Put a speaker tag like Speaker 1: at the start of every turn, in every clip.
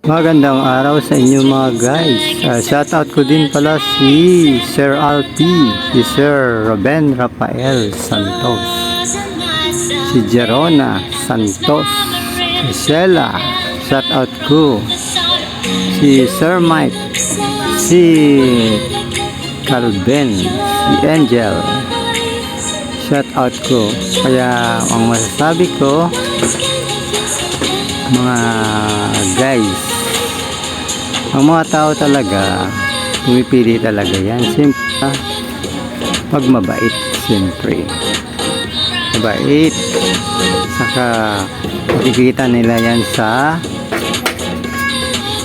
Speaker 1: Magandang araw sa inyo mga guys. Shoutout ko din pala si Sir Alpi, si Sir Ruben Rafael Santos, si Jerona Santos, si Sheila, shoutout ko, si Sir Mike, si Calvin, si Angel, shoutout ko. Kaya ang masasabi ko mga guys, ang mga tao talaga pumipili talaga yan siyempre pag mabait, siyempre mabait, saka makikita nila yan sa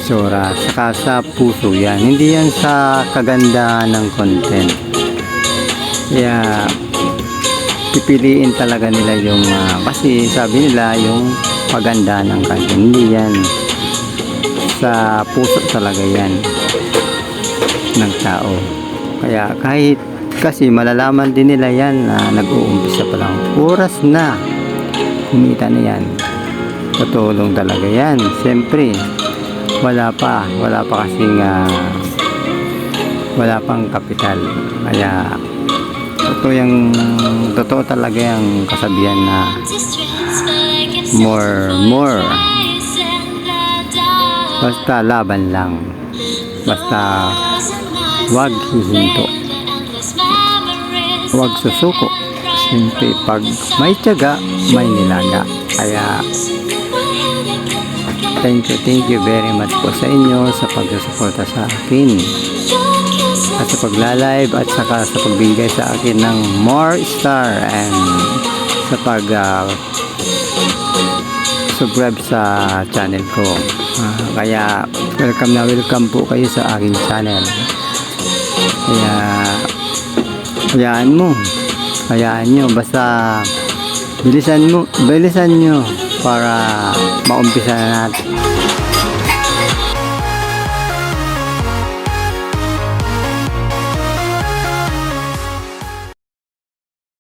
Speaker 1: sura, saka sa puso yan, hindi yan sa kagandahan ng content. Kaya pipiliin talaga nila yung kasi sabi nila yung paganda ng content, hindi yan sa puso talaga yan ng tao. Kaya kahit kasi malalaman din nila yan na nag-uumpisa pa lang, oras na kumita na yan, tutulong talaga yan. Siyempre wala pa kasing wala pang kapital. Kaya totoo talaga yung kasabihan na more basta laban lang, basta wag hihinto, wag susuko. Siyempre pag may tiyaga may nilaga. Kaya thank you very much po sa inyo sa pagsusuporta sa akin at sa pagla-live at saka sa pagbigay sa akin ng more star and sa pag subscribe sa channel ko. Kaya welcome po kayo sa aking channel. Kaya hayaan nyo, basta bilisan nyo para maumpisa na natin.